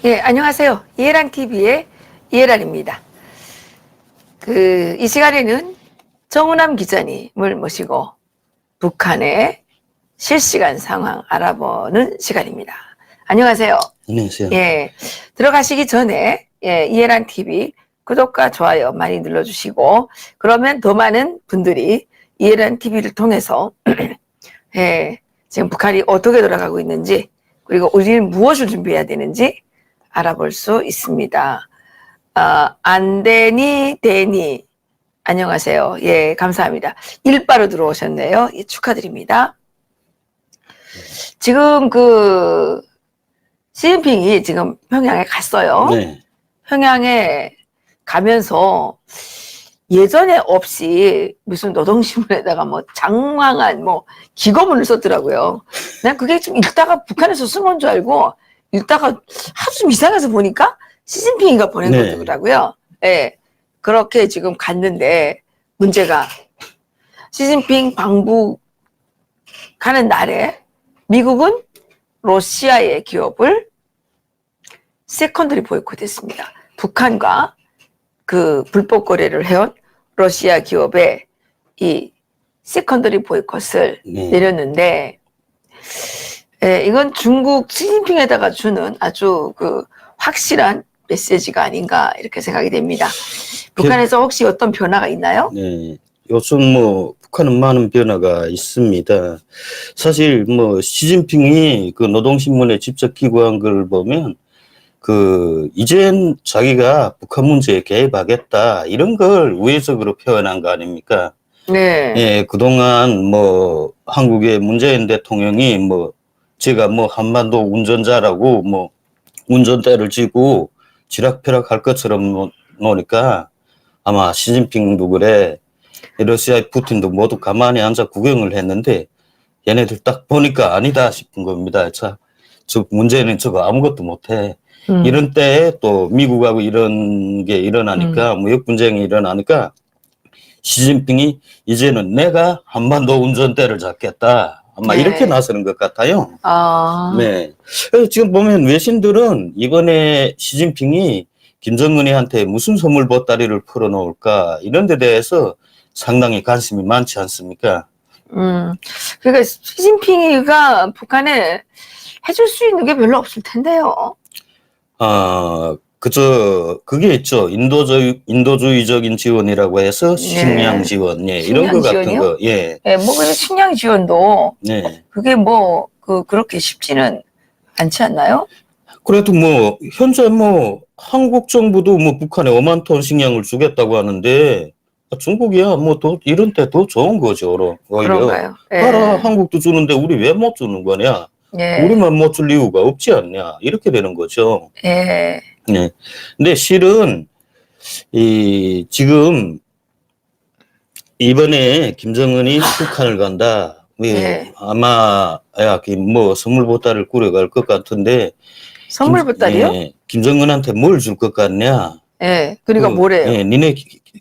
예, 안녕하세요. 이해란 TV의 이해란입니다. 이 시간에는 정우남 기자님을 모시고 북한의 실시간 상황 알아보는 시간입니다. 안녕하세요. 안녕하세요. 예, 들어가시기 전에 이해란 TV 구독과 좋아요 많이 눌러주시고 그러면 더 많은 분들이 이해란 TV를 통해서 지금 북한이 어떻게 돌아가고 있는지 그리고 우리는 무엇을 준비해야 되는지 알아볼 수 있습니다. 안되니 되니 안녕하세요. 예, 감사합니다. 일바로 들어오셨네요. 예, 축하드립니다. 지금 시진핑이 지금 평양에 갔어요. 네. 평양에 가면서 예전에 없이 무슨 노동신문에다가 뭐 장황한 기고문을 썼더라고요. 난 그게 좀 읽다가 북한에서 쓴 건 줄 알고 읽다가 하도 좀 이상해서 보니까 시진핑이가 보낸 네. 거더라고요. 예. 그렇게 지금 갔는데 문제가 시진핑 방북 가는 날에 미국은 러시아의 기업을 세컨더리 보이콧했습니다. 북한과 불법 거래를 해온 러시아 기업의 이 세컨더리 보이콧을 내렸는데 이건 중국 시진핑에다가 주는 아주 확실한 메시지가 아닌가 이렇게 생각이 됩니다. 북한에서 혹시 어떤 변화가 있나요? 네. 요즘 북한은 많은 변화가 있습니다. 사실 시진핑이 노동신문에 직접 기고한 걸 보면 이젠 자기가 북한 문제에 개입하겠다 이런 걸 우회적으로 표현한 거 아닙니까? 네. 예, 그동안 한국의 문재인 대통령이 제가 한반도 운전자라고 운전대를 쥐고 지락펴락 할 것처럼 노니까 아마 시진핑도 그래 러시아의 푸틴도 모두 가만히 앉아 구경을 했는데 얘네들 딱 보니까 아니다 싶은 겁니다. 저 문재인은 저거 아무것도 못해. 이런 때에 또 미국하고 이런 게 일어나니까 무역 분쟁이 일어나니까 시진핑이 이제는 내가 한반도 운전대를 잡겠다. 아마 이렇게 나서는 것 같아요. 네. 그래서 지금 보면 외신들은 이번에 시진핑이 김정은이한테 무슨 선물 보따리를 풀어놓을까 이런 데 대해서 상당히 관심이 많지 않습니까? 그러니까 시진핑이가 북한에 해줄 수 있는 게 별로 없을 텐데요. 그게 있죠. 인도주의적인 지원이라고 해서 식량 지원, 예, 이런 거 같은 거, 예. 예, 그 식량 지원도, 네. 그게 그렇게 쉽지는 않지 않나요? 그래도 현재 한국 정부도 북한에 5만 톤 식량을 주겠다고 하는데, 중국이야, 이런 때 더 좋은 거죠, 오히려. 그런가요? 예. 봐라, 한국도 주는데 우리 왜 못 주는 거냐? 예. 우리만 못 줄 이유가 없지 않냐? 이렇게 되는 거죠. 예. 네. 근데 실은, 지금, 이번에 김정은이 북한을 간다. 예. 아마, 선물 보따리를 꾸려갈 것 같은데. 선물 보따리요? 예, 김정은한테 뭘 줄 것 같냐? 예. 그러니까 뭐래요? 예,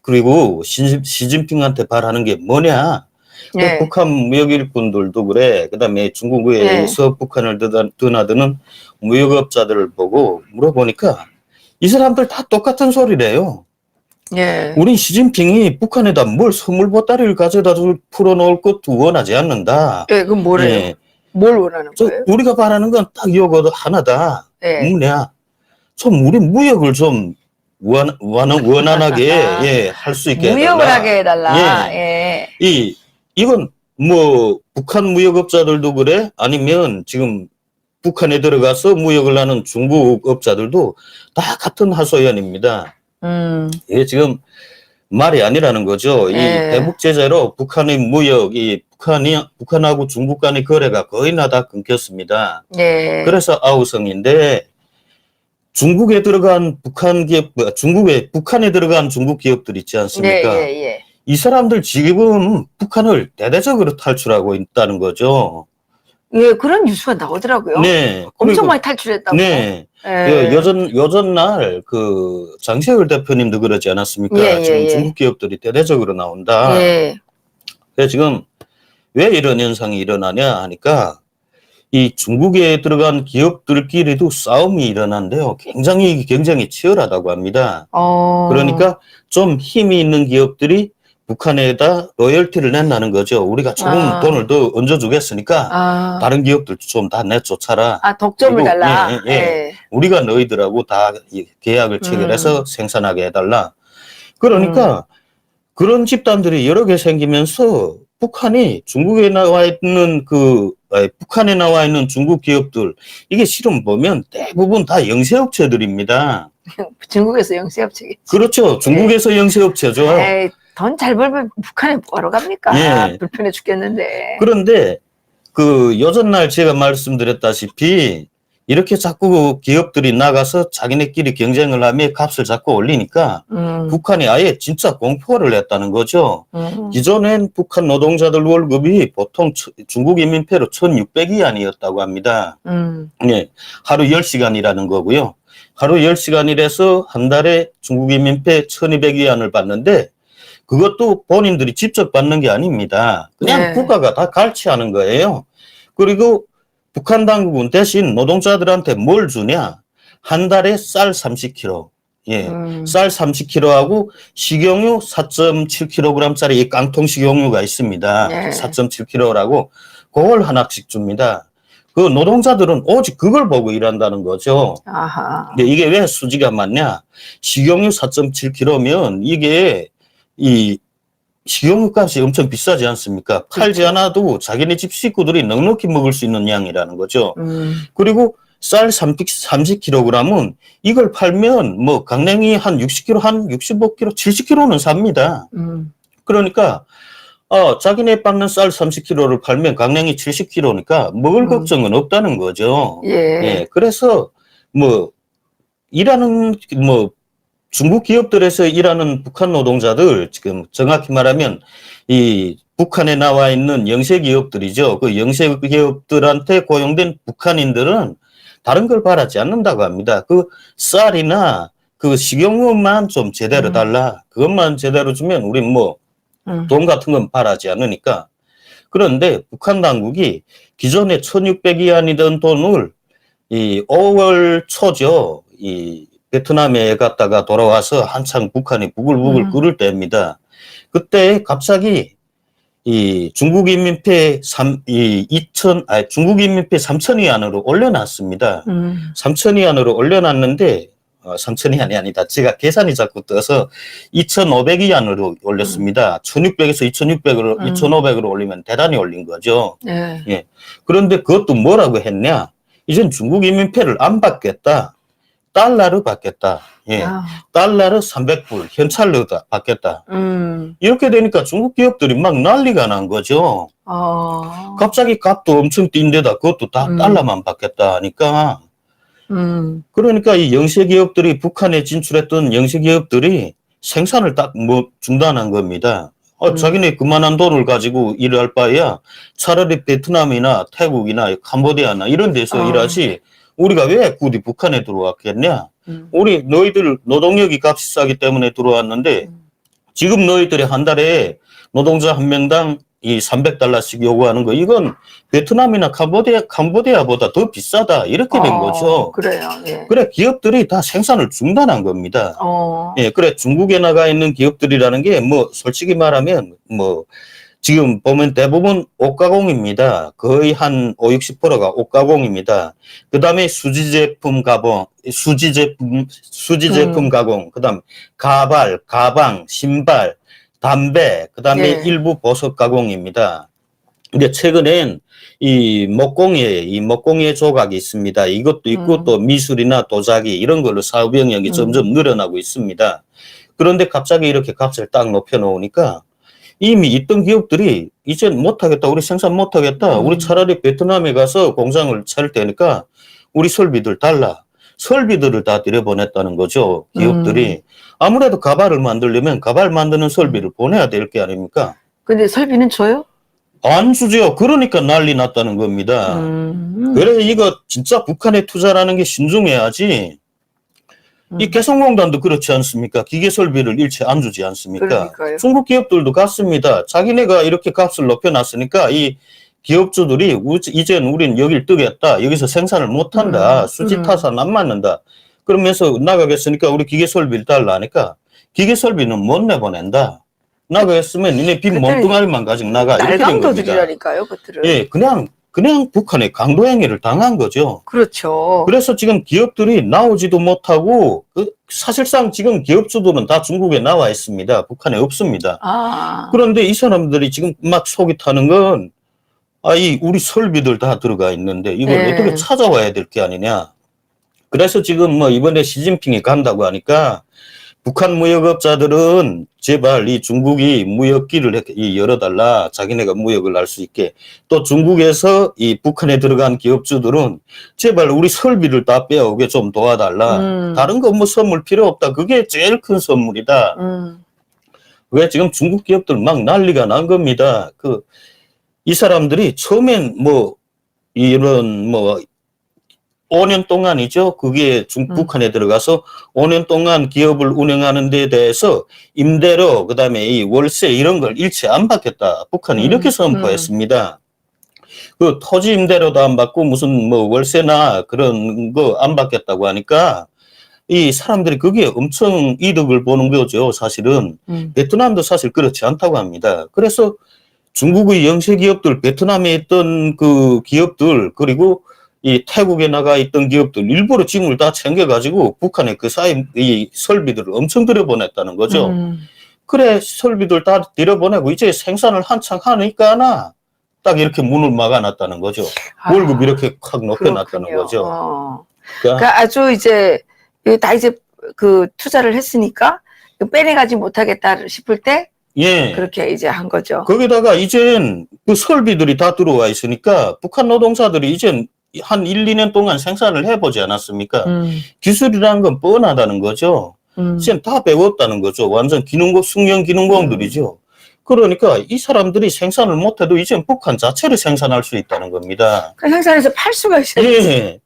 그리고 시진핑한테 바라는 게 뭐냐? 예. 북한 무역 일꾼들도 그래. 그 다음에 중국에서 북한을 드나드는 무역업자들을 보고 물어보니까 이 사람들 다 똑같은 소리래요. 예. 우린 시진핑이 북한에다 뭘 선물 보따리를 가져다 풀어놓을 것도 원하지 않는다. 예, 그럼 뭐래요? 예. 뭘 원하는 거예요? 우리가 바라는 건 딱 이거 하나다. 예. 뭐냐? 우리 무역을 좀 원활하게 할 수 있게 해달라. 무역을 하게 해달라. 예. 이건 북한 무역업자들도 그래? 아니면 지금 북한에 들어가서 무역을 하는 중국 업자들도 다 같은 하소연입니다. 이게 지금 말이 아니라는 거죠. 이 대북 제재로 북한의 무역이 북한하고 중국 간의 거래가 거의 다 끊겼습니다. 그래서 아우성인데 중국에 들어간 북한 기업, 북한에 들어간 중국 기업들 있지 않습니까? 이 사람들 지금 북한을 대대적으로 탈출하고 있다는 거죠. 예, 그런 뉴스가 나오더라고요. 네. 엄청 많이 탈출했다고. 네. 여전날 장세열 대표님도 그러지 않았습니까? 지금 중국 기업들이 대대적으로 나온다. 그래서 지금 왜 이런 현상이 일어나냐 하니까 이 중국에 들어간 기업들끼리도 싸움이 일어난대요. 굉장히 경쟁이 치열하다고 합니다. 그러니까 좀 힘이 있는 기업들이 북한에다 로열티를 낸다는 거죠. 우리가 조금 돈을 더 얹어주겠으니까 다른 기업들도 좀 다 내쫓아라. 독점을 그리고 달라. 예, 예, 예. 우리가 너희들하고 다 계약을 체결해서 생산하게 해달라. 그러니까 그런 집단들이 여러 개 생기면서 북한이 중국에 나와 있는 북한에 나와 있는 중국 기업들, 이게 실은 보면 대부분 다 영세업체들입니다. 중국에서 영세업체겠지. 그렇죠. 중국에서 영세업체죠. 돈 잘 벌면 북한에 뭐하러 갑니까? 예. 불편해 죽겠는데. 그런데 여전날 제가 말씀드렸다시피 이렇게 자꾸 기업들이 나가서 자기네끼리 경쟁을 하며 값을 자꾸 올리니까 북한이 아예 진짜 공포를 했다는 거죠. 기존엔 북한 노동자들 월급이 보통 중국 인민폐로 1,600위안이었다고 합니다. 네, 하루 10시간이라는 거고요. 하루 10시간이라서 한 달에 중국 인민폐 1,200위안을 받는데 그것도 본인들이 직접 받는 게 아닙니다. 그냥 국가가 다 갈취하는 거예요. 그리고 북한 당국은 대신 노동자들한테 뭘 주냐? 한 달에 쌀 30kg. 예. 쌀 30kg하고 식용유 4.7kg짜리 이 깡통 식용유가 있습니다. 4.7kg라고 그걸 하나씩 줍니다. 그 노동자들은 오직 그걸 보고 일한다는 거죠. 근데 이게 왜 수지가 많냐? 식용유 4.7kg면 이게 식용유 값이 엄청 비싸지 않습니까? 팔지 않아도 자기네 집 식구들이 넉넉히 먹을 수 있는 양이라는 거죠. 그리고 쌀 30kg은 이걸 팔면 뭐 강냉이 한 60kg, 한 65kg, 70kg는 삽니다. 그러니까 자기네 받는 쌀 30kg를 팔면 강냉이 70kg니까 먹을 걱정은 없다는 거죠. 예. 그래서 중국 기업들에서 일하는 북한 노동자들, 지금 정확히 말하면 이 북한에 나와 있는 영세 기업들이죠. 그 영세 기업들한테 고용된 북한인들은 다른 걸 바라지 않는다고 합니다. 그 쌀이나 그 식용유만 좀 제대로 달라. 그것만 제대로 주면 우린 돈 같은 건 바라지 않으니까. 그런데 북한 당국이 기존에 1,600위안이던 돈을 5월 초죠. 베트남에 갔다가 돌아와서 한창 북한이 부글부글 끓을 때입니다. 그때 갑자기 중국 인민폐 3,000위안으로 올려놨습니다. 3,000위안으로 올려놨는데 3,000위안이 아니다. 제가 계산이 자꾸 떠서 2,500위안으로 올렸습니다. 1,600에서 2,500으로 올리면 대단히 올린 거죠. 예. 그런데 그것도 뭐라고 했냐? 이젠 중국 인민폐를 안 받겠다. 달러로 받겠다. 예. 달러로 300불, 현찰로 받겠다. 이렇게 되니까 중국 기업들이 막 난리가 난 거죠. 갑자기 값도 엄청 뛴 데다 그것도 다 달러만 받겠다 하니까. 그러니까 이 영세 기업들이 북한에 진출했던 영세 기업들이 생산을 딱 중단한 겁니다. 자기네 그만한 돈을 가지고 일할 바에야 차라리 베트남이나 태국이나 캄보디아나 이런 데서 일하지 우리가 왜 굳이 북한에 들어왔겠냐? 너희들 노동력이 값이 싸기 때문에 들어왔는데 지금 너희들이 한 달에 노동자 한 명당 이 300달러씩 요구하는 거 이건 베트남이나 캄보디아보다 더 비싸다 이렇게 된 거죠. 그래요. 예. 그래 기업들이 다 생산을 중단한 겁니다. 예, 그래 중국에 나가 있는 기업들이라는 게 솔직히 말하면 지금 보면 대부분 옷가공입니다. 거의 한 50~60%가 옷가공입니다. 그 다음에 수지제품 가공, 그 다음 가발, 가방, 신발, 담배, 그 다음에 일부 보석 가공입니다. 근데 최근엔 이 목공예 조각이 있습니다. 이것도 있고 또 미술이나 도자기 이런 걸로 사업 영역이 점점 늘어나고 있습니다. 그런데 갑자기 이렇게 값을 딱 높여놓으니까 이미 있던 기업들이 이제 못하겠다. 우리 생산 못하겠다. 우리 차라리 베트남에 가서 공장을 차릴 테니까 우리 설비들 달라. 설비들을 다 들여보냈다는 거죠. 기업들이. 아무래도 가발을 만들려면 가발 만드는 설비를 보내야 될 게 아닙니까? 근데 설비는 줘요? 안 주죠. 그러니까 난리 났다는 겁니다. 그래 이거 진짜 북한에 투자라는 게 신중해야지. 이 개성공단도 그렇지 않습니까? 기계 설비를 일체 안 주지 않습니까? 그러니까요. 중국 기업들도 같습니다. 자기네가 이렇게 값을 높여놨으니까 이 기업주들이 이제는 우린 여길 뜨겠다. 여기서 생산을 못한다. 수지 타산 안 맞는다. 그러면서 나가겠으니까 우리 기계 설비를 달라 하니까 기계 설비는 못 내보낸다. 나가겠으면 니네 빈 몸뚱아리만 가지고 나가. 이렇게 된 겁니다. 날강도들이라니까요, 그들은. 예, 그냥 북한의 강도 행위를 당한 거죠. 그렇죠. 그래서 지금 기업들이 나오지도 못하고 사실상 지금 기업주들은 다 중국에 나와 있습니다. 북한에 없습니다. 그런데 이 사람들이 지금 막 속이 타는 건 우리 설비들 다 들어가 있는데 이걸 어떻게 찾아와야 될 게 아니냐. 그래서 지금 뭐 이번에 시진핑이 간다고 하니까 북한 무역업자들은 제발 이 중국이 무역길을 열어달라. 자기네가 무역을 할 수 있게. 또 중국에서 이 북한에 들어간 기업주들은 제발 우리 설비를 다 빼오게 좀 도와달라. 다른 거 뭐 선물 필요 없다. 그게 제일 큰 선물이다. 왜 지금 중국 기업들 막 난리가 난 겁니다. 이 사람들이 처음엔 이런 5년 동안이죠. 그게 북한에 들어가서 5년 동안 기업을 운영하는 데 대해서 임대료, 그 다음에 이 월세 이런 걸 일체 안 받겠다. 북한이 이렇게 선포했습니다. 그 토지 임대료도 안 받고 무슨 월세나 그런 거 안 받겠다고 하니까 이 사람들이 그게 엄청 이득을 보는 거죠. 사실은. 베트남도 사실 그렇지 않다고 합니다. 그래서 중국의 영세 기업들, 베트남에 있던 그 기업들, 그리고 이 태국에 나가 있던 기업들 일부러 짐을 다 챙겨가지고 북한에 이 설비들을 엄청 들여보냈다는 거죠. 그래 설비들 다 들여보내고 이제 생산을 한창 하니까 딱 이렇게 문을 막아놨다는 거죠. 월급 이렇게 확 높여놨다는 거죠. 그러니까 아주 이제 다 이제 그 투자를 했으니까 빼내가지 못하겠다 싶을 때 그렇게 이제 한 거죠. 거기다가 이젠 그 설비들이 다 들어와 있으니까 북한 노동자들이 이젠 한 1, 2년 동안 생산을 해보지 않았습니까? 기술이라는 건 뻔하다는 거죠. 지금 다 배웠다는 거죠. 완전 숙련 기능공들이죠. 그러니까 이 사람들이 생산을 못해도 이제 북한 자체를 생산할 수 있다는 겁니다. 그 생산해서 팔 수가 있어요.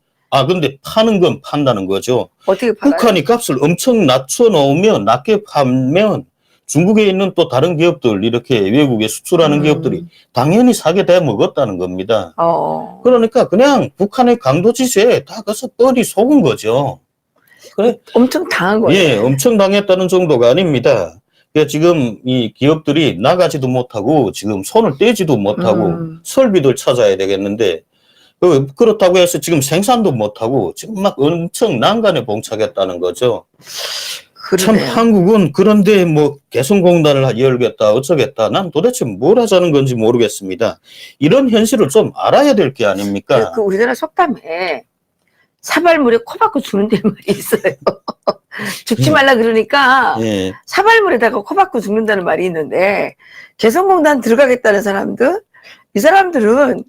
근데 파는 건 판다는 거죠. 어떻게 팔아요? 북한이 값을 엄청 낮춰놓으면, 낮게 팔면 중국에 있는 또 다른 기업들, 이렇게 외국에 수출하는 기업들이 당연히 사게 돼 먹었다는 겁니다. 그러니까 그냥 북한의 강도지세에 다 가서 뻔히 속은 거죠. 그래. 엄청 당한 거예요. 엄청 당했다는 정도가 아닙니다. 그러니까 지금 이 기업들이 나가지도 못하고 지금 손을 떼지도 못하고 설비들 찾아야 되겠는데 그렇다고 해서 지금 생산도 못하고 지금 막 엄청 난간에 봉착했다는 거죠. 참 한국은 그런데 개성공단을 열겠다 어쩌겠다 난 도대체 뭘 하자는 건지 모르겠습니다. 이런 현실을 좀 알아야 될 게 아닙니까? 그 우리나라 속담에 사발물에 코 박고 죽는다는 말이 있어요. 죽지 말라 그러니까 사발물에다가 코 박고 죽는다는 말이 있는데 개성공단 들어가겠다는 사람들 이 사람들은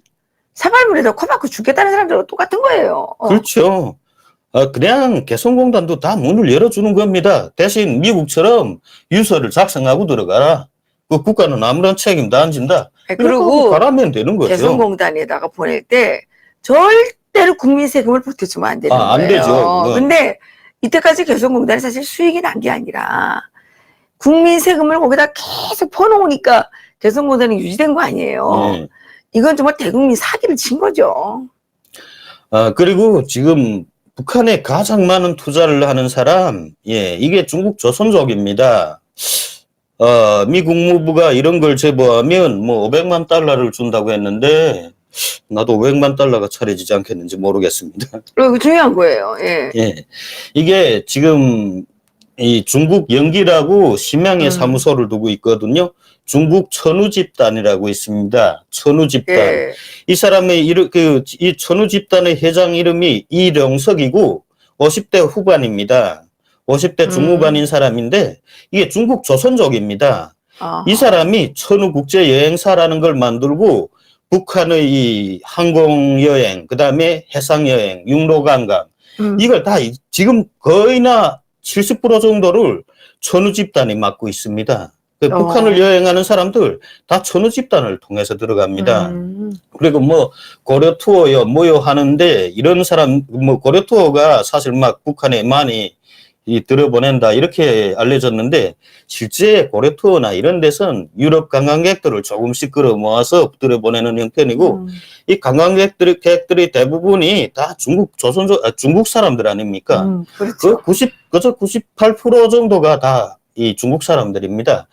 사발물에다 코 박고 죽겠다는 사람들하고 똑같은 거예요. 그렇죠. 그냥 개성공단도 다 문을 열어주는 겁니다. 대신 미국처럼 유서를 작성하고 들어가라. 그 국가는 아무런 책임도 안 진다. 그리고 가라면 되는 거죠. 개성공단에다가 보낼 때 절대로 국민 세금을 보태주면 안 되는 거예요. 안 되죠. 근데 이때까지 개성공단이 사실 수익이 난 게 아니라 국민 세금을 거기다 계속 퍼놓으니까 개성공단이 유지된 거 아니에요. 이건 정말 대국민 사기를 친 거죠. 그리고 지금 북한에 가장 많은 투자를 하는 사람, 이게 중국 조선족입니다. 미 국무부가 이런 걸 제보하면 500만 달러를 준다고 했는데, 나도 500만 달러가 차려지지 않겠는지 모르겠습니다. 그리고 중요한 거예요. 이게 지금 이 중국 영기라고 심양에 사무소를 두고 있거든요. 중국 천우집단이라고 있습니다. 천우집단. 이 사람의 이 천우집단의 회장 이름이 이령석이고 50대 후반입니다. 50대 중후반인 사람인데 이게 중국 조선족입니다. 이 사람이 천우국제여행사라는 걸 만들고 북한의 이 항공여행, 그 다음에 해상여행, 육로관광 이걸 다 지금 거의나 70% 정도를 천우집단이 맡고 있습니다. 북한을 여행하는 사람들 다 천우집단을 통해서 들어갑니다. 그리고 고려 투어요, 뭐요 하는데 이런 사람, 고려 투어가 사실 막 북한에 많이 들여보낸다 이렇게 알려졌는데 실제 고래 투어나 이런 데선 유럽 관광객들을 조금씩 끌어 모아서 들여보내는 형편이고 이 관광객들이 대부분이 다 중국 사람들 아닙니까? 그렇죠. 그저 98% 정도가 다 이 중국 사람들입니다.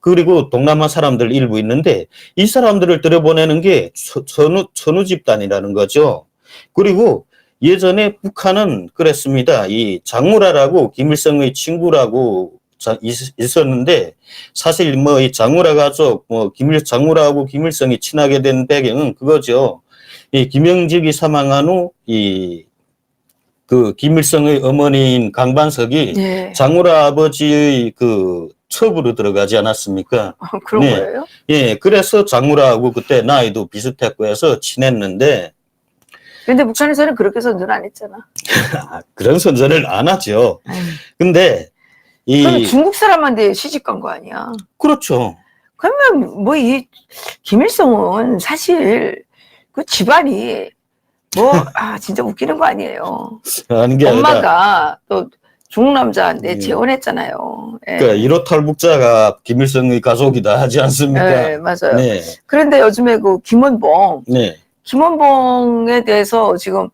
그리고 동남아 사람들 일부 있는데 이 사람들을 들여보내는 게 천우 집단이라는 거죠. 그리고 예전에 북한은 그랬습니다. 이 장무라라고 김일성의 친구라고 있었는데 사실 뭐 이 장무라 가족 뭐 장무라하고 김일성이 친하게 된 배경은 그거죠. 이 김영직이 사망한 후 그 김일성의 어머니인 강반석이 예. 장무라 아버지의 그 첩으로 들어가지 않았습니까? 그런 네. 거예요? 예, 그래서 장무라하고 그때 나이도 비슷했고 해서 친했는데 근데 북한에서는 그렇게 선전 안 했잖아. 그런 선전을 안 하죠. 아유, 근데 그러면 중국 사람한테 시집 간 거 아니야. 그렇죠. 그러면 뭐 이 김일성은 사실 그 집안이 뭐 진짜 웃기는 거 아니에요. 아닌 게 아니라 엄마가 또 중국 남자한테 예. 재혼했잖아요. 예. 그러니까 1호 탈북자가 김일성의 가족이다 하지 않습니까? 예, 맞아요. 네, 그런데 요즘에 그 네, 김원봉에 대해서 지금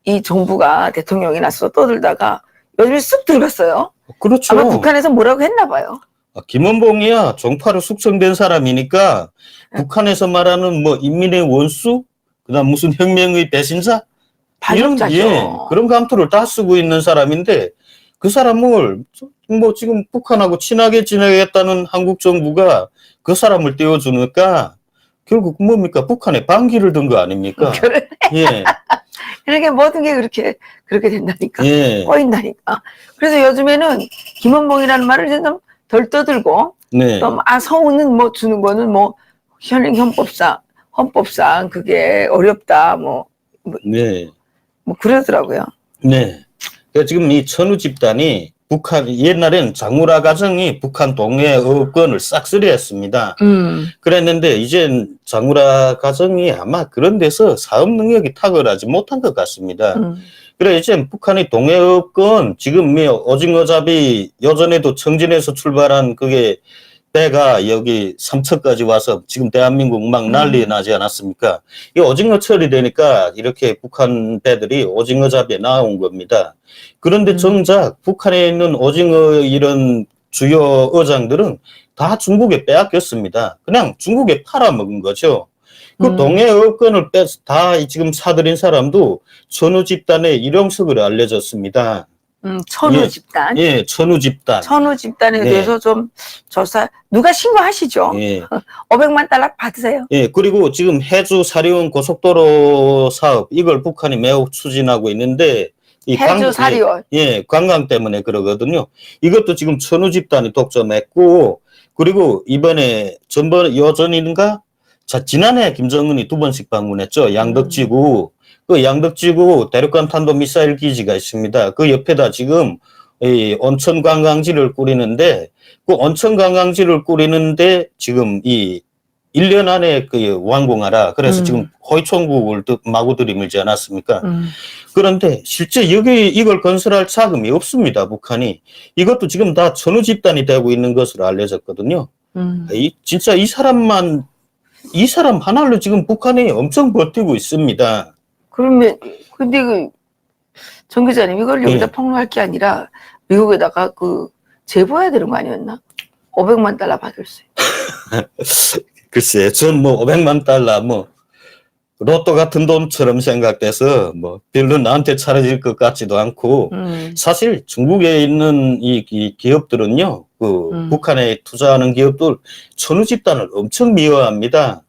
이 정부가 대통령이 나서 떠들다가 요즘에 쑥 들어갔어요. 그렇죠. 아마 북한에서 뭐라고 했나 봐요. 김원봉이야 종파로 숙성된 사람이니까 북한에서 말하는 뭐 인민의 원수, 그다음 무슨 혁명의 배신자 반역자죠. 예, 그런 감투를 다 쓰고 있는 사람인데 그 사람을 뭐 지금 북한하고 친하게 지내겠다는 한국 정부가 그 사람을 띄워주니까 결국 뭡니까? 북한에 반기를 든 거 아닙니까? 예, 그러니까 모든 게 그렇게 된다니까. 예, 꼬인다니까. 그래서 요즘에는 김원봉이라는 말을 이제 좀 덜 떠들고 네, 또 서우는 뭐 주는 거는 뭐 헌법상 그게 어렵다 네, 뭐 그러더라고요. 네. 그러니까 지금 이 천우 집단이 옛날엔 장무라 가정이 북한 동해어업권을 싹쓸이했습니다. 그랬는데 이젠 장무라 가정이 아마 그런 데서 사업 능력이 탁월하지 못한 것 같습니다. 그래 이제 북한이 동해어권 지금 오징어잡이 여전에도 청진에서 출발한 그게 배가 여기 삼척까지 와서 지금 대한민국 막 난리 나지 않았습니까? 이 오징어철이 되니까 이렇게 북한 배들이 오징어잡이에 나온 겁니다. 그런데 정작 북한에 있는 오징어 이런 주요 어장들은 다 중국에 빼앗겼습니다. 그냥 중국에 팔아먹은 거죠. 그 동해어권을 다 지금 사들인 사람도 천우 집단의 일용석으로 알려졌습니다. 천우 예, 집단. 예, 천우 집단. 천우 집단에 네. 대해서 좀 누가 신고하시죠? 예. 500만 달러 받으세요. 예, 그리고 지금 해주 사리온 고속도로 사업 이걸 북한이 매우 추진하고 있는데 해주 사리온. 예, 관광 때문에 그러거든요. 이것도 지금 천우 집단이 독점했고 그리고 이번에 여전인가? 자, 지난해 김정은이 2번씩 방문했죠. 양덕지구. 그 양덕지구 대륙간 탄도 미사일 기지가 있습니다. 그 옆에다 지금 이 온천 관광지를 꾸리는데 그 온천 관광지를 꾸리는데 지금 이 1년 안에 그 완공하라. 그래서 지금 호위총국을 마구 들이밀지 않았습니까? 그런데 실제 여기 이걸 건설할 자금이 없습니다. 북한이. 이것도 지금 다 천우 집단이 되고 있는 것으로 알려졌거든요. 진짜 이 사람 하나로 지금 북한이 엄청 버티고 있습니다. 그러면 근데 정 기자님 이걸 여기다 예. 폭로할 게 아니라 미국에다가 제보해야 되는 거 아니었나? 500만 달러 받을 수 있어. 글쎄, 전 뭐 500만 달러 로또 같은 돈처럼 생각돼서 별로 나한테 차려질 것 같지도 않고 사실 중국에 있는 이 기업들은요, 북한에 투자하는 기업들 천우 집단을 엄청 미워합니다.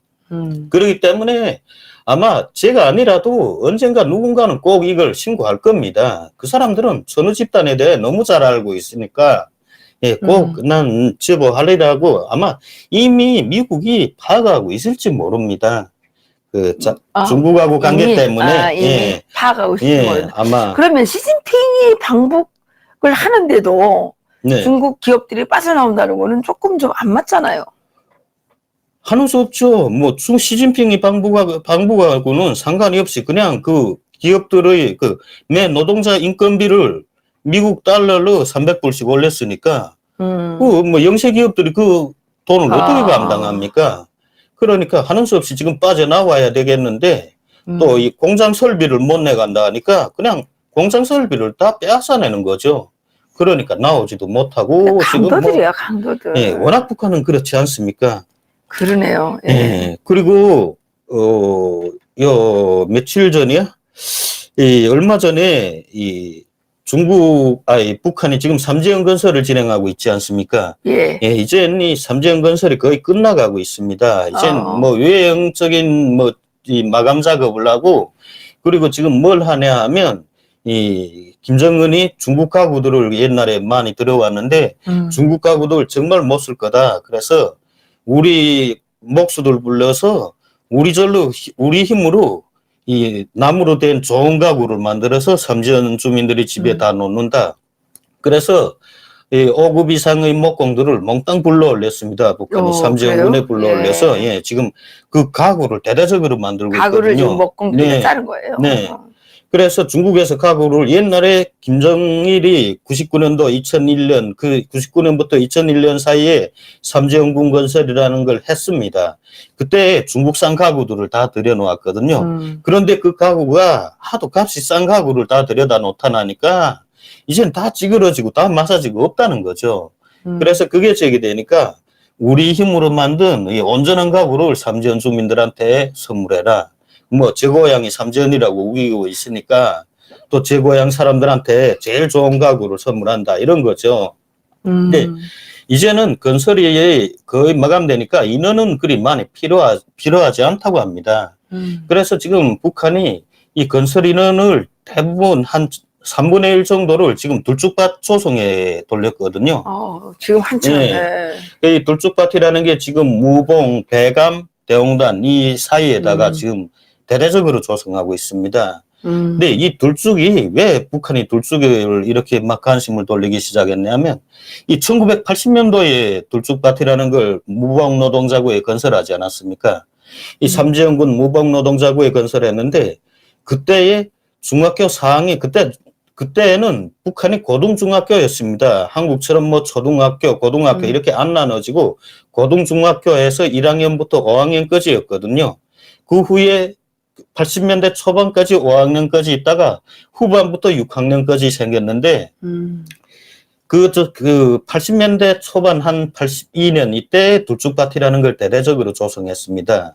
그렇기 때문에 아마 제가 아니라도 언젠가 누군가는 꼭 이걸 신고할 겁니다. 그 사람들은 천우 집단에 대해 너무 잘 알고 있으니까 예, 꼭 난 제보하리라고 아마 이미 미국이 파악하고 있을지 모릅니다. 중국하고 관계 때문에 이미 파악하고 있을지 모른다. 아마 그러면 시진핑이 방북을 하는데도 네. 중국 기업들이 빠져나온다는 거는 조금 좀 안 맞잖아요. 하는 수 없죠. 시진핑이 방북하고는 상관이 없이 그냥 그 기업들의 매 노동자 인건비를 미국 달러로 300불씩 올렸으니까 음. 뭐 영세 기업들이 그 돈을 어떻게 아. 감당합니까? 그러니까 하는 수 없이 지금 빠져나와야 되겠는데 또 이 공장 설비를 못 내간다 하니까 그냥 공장 설비를 다 빼앗아내는 거죠. 그러니까 나오지도 못하고 지금 뭐 강도들이야, 강도들. 예, 워낙 북한은 그렇지 않습니까? 그러네요. 예. 예. 그리고 며칠 전이야? 얼마 전에 북한이 지금 삼재형 건설을 진행하고 있지 않습니까? 예. 예, 이젠 이 삼재형 건설이 거의 끝나가고 있습니다. 이젠 뭐 외형적인 이 마감 작업을 하고, 그리고 지금 뭘 하냐 하면 이 김정은이 중국 가구들을 옛날에 많이 들어왔는데 중국 가구들 정말 못 쓸 거다. 그래서 우리 목수들 불러서 우리 힘으로 이 나무로 된 좋은 가구를 만들어서 삼지연 주민들이 집에 다 놓는다. 그래서 이 5급 이상의 목공들을 몽땅 불러올렸습니다. 북한이 삼지연군에 불러올려서 예, 지금 그 가구를 대대적으로 만들고 가구를 있거든요. 지금 목공들이 네. 짜는 거예요. 네. 그래서 중국에서 가구를 옛날에 김정일이 99년도 2001년 99년부터 2001년 사이에 삼재형군 건설이라는 걸 했습니다. 그때 중국산 가구들을 다 들여놓았거든요. 그런데 그 가구가 하도 값이 싼 가구를 다 들여다 놓다나니까 이젠 다 찌그러지고 다 마사지가 없다는 거죠. 그래서 그게 제기되니까 우리 힘으로 만든 이 온전한 가구를 삼재현 주민들한테 선물해라. 뭐 제 고향이 삼재현이라고 우기고 있으니까 또 제 고향 사람들한테 제일 좋은 가구를 선물한다 이런 거죠. 근데 이제는 건설이 거의 마감되니까 인원은 그리 많이 필요하지 않다고 합니다. 그래서 지금 북한이 이 건설 인원을 대부분 한 3분의 1 정도를 지금 둘쭉밭 조성에 돌렸거든요. 지금 한참. 네. 이 둘쭉밭이라는 게 지금 무봉, 대감, 대홍단 이 사이에다가 지금 대대적으로 조성하고 있습니다. 근데 이 둘쭉이 왜 북한이 둘쭉을 이렇게 막 관심을 돌리기 시작했냐면 이 1980년도에 둘쭉밭이라는 걸 무봉 노동자구에 건설하지 않았습니까? 이 삼재형군 무봉 노동자구에 건설했는데 그때의 중학교 4학년 그때는 북한이 고등중학교였습니다. 한국처럼 뭐 초등학교, 고등학교 이렇게 안 나눠지고 고등중학교에서 1학년부터 5학년까지였거든요. 그 후에 80년대 초반까지 5학년까지 있다가 후반부터 6학년까지 생겼는데 그 80년대 초반 한 82년 이때 둘쭉밭이라는 걸 대대적으로 조성했습니다.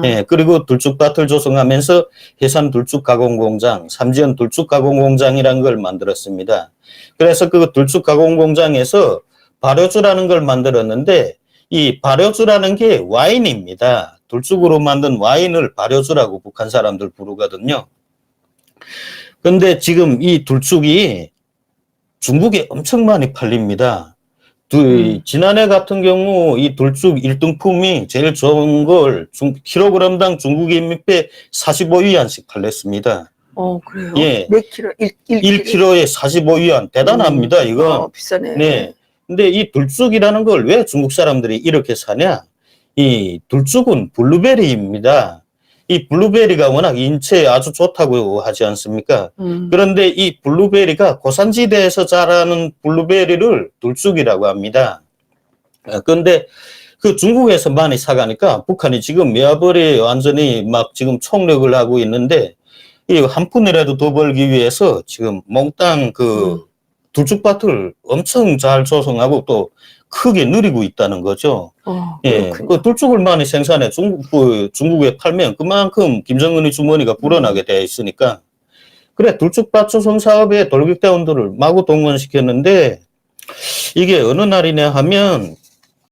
예, 그리고 둘쭉밭을 조성하면서 해산 둘쭉 가공공장, 삼지연 둘쭉 가공공장이라는 걸 만들었습니다. 그래서 그 둘쭉 가공공장에서 발효주라는 걸 만들었는데 이 발효주라는 게 와인입니다. 둘쭉으로 만든 와인을 발효주라고 북한 사람들 부르거든요. 근데 지금 이 둘쭉이 중국에 엄청 많이 팔립니다. 지난해 같은 경우 이 둘쭉 1등품이 제일 좋은 걸 킬로그램당 중국 인민币 45위안씩 팔렸습니다. 그래요? 예. 몇 킬로? 1kg에 45위안. 대단합니다, 이거. 비싸네. 네. 근데 이 둘쭉이라는 걸 왜 중국 사람들이 이렇게 사냐? 이 둘쭉은 블루베리입니다. 이 블루베리가 워낙 인체에 아주 좋다고 하지 않습니까? 그런데 이 블루베리가 고산지대에서 자라는 블루베리를 둘쭉이라고 합니다. 그런데 그 중국에서 많이 사가니까 북한이 지금 미아벌이 완전히 막 지금 총력을 하고 있는데 이 한 푼이라도 더 벌기 위해서 지금 몽땅 그 둘쭉밭을 엄청 잘 조성하고 또 크게 누리고 있다는 거죠. 예, 그 둘쭉을 많이 생산해 중국에 팔면 그만큼 김정은의 주머니가 불어나게 돼 있으니까 그래 둘쭉밭 조성 사업에 돌격대원들을 마구 동원시켰는데 이게 어느 날이냐 하면